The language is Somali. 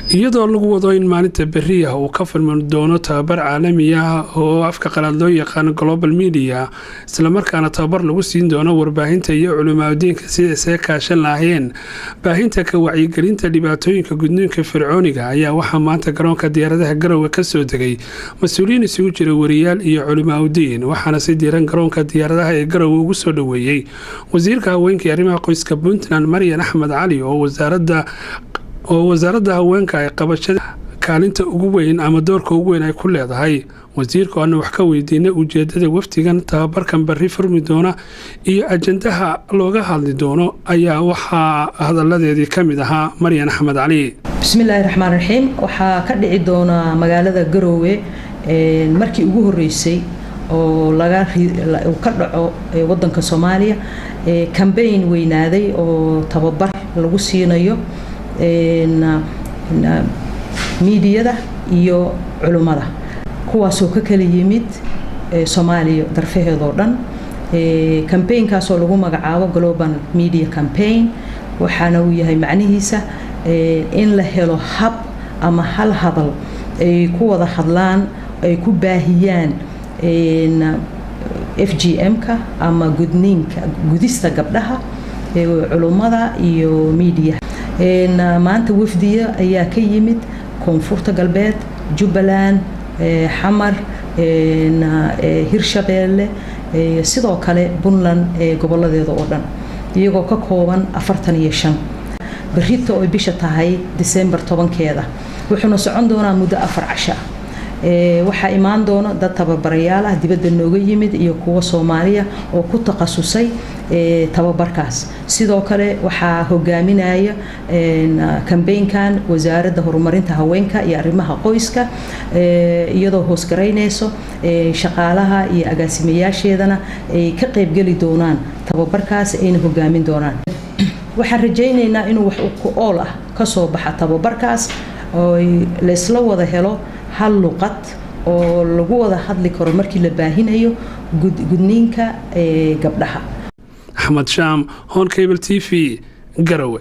iyadoo lagu wado in maalinta beriya uu ka furmi doono tababar caalami ah oo afka qalaad loo yaqaan global media isla markaana tababar lagu siin doono warbaahinta iyo culimaadoodinka sida ay kaashan lahaayeen baahinta ka wacyigelinta dhibaatooyinka gudniinka fircooniga ayaa waxaa maanta garoonka diyaaradaha Garowe ka soo degay mas'uuliyiin isugu jira wariyaal iyo culimaadoodin waxaana si diiran garoonka diyaaradaha ee Garowe ugu soo dhaweeyay wasiirka haweenka arrimaha qoyska Puntland Maryan Axmed Cali oo wasaaradda haweenka ay qabashada kaalinta ugu weyn ama doorka ugu weyn ay ku leedahay wasiirku aan wax ka weydiinay ujeedada waftigan tababarkan bari furmi doona iyo ajandaha looga hadli doono ayaa waxa hadaladeedii kamid ahaa Maryan Axmed Cali. Bismillahir Rahmaanir Rahiim waxa ka dhici doona magaalada Garowe markii ugu horeysay oo ka dhaco wadanka Soomaaliya campaign weynaaday oo tababar lagu siinayo miidiyada iyo culimada kuwaasoo ka kala yimid Soomaaliya darfaheedo dhan campaign-kaas oo lagu magacaabo Global Media Campaign waxaana uu yahay macnihiisa in la helo hab ama hal hadal ay ku wada hadlaan ay ku baahiyaan FGM-ka ama gudista gabdhaha culimada iyo miidiya maanta wafdiya ayaa ka yimid koonfurta galbeed Jubbaland Xamar Hirshabeelle sidoo kale Puntland goboladeeda oo dhan iyagoo ka kooban 45 berrito oo bisha tahay December 10keeda wuxuuna socon doonaa muddo 4 casho waxa imaan doona dad tababarayaal ah dibadda nooga yimid iyo kuwa Soomaaliya oo ku takhasusay tababarkaas sidoo kale waxa hogaaminaya campaign-kan wasaaradda horumarinta haweenka iyo arrimaha qoyska iyadoo hoos gareynayso shaqaalaha iyo agaasimayaasheedana ay ka qayb gali doonaan tababarkaas ayna hogaamin doonaan waxaan rajaynaynaa inuu wax ku ool ah ka soo baxa tababarkaas oo la isla wada helo hal luqad oo lagu wada hadli karo markii la baahinayo gudniinka gabdhaha. Ahmed Sham, Hon Cable TV, Garowe.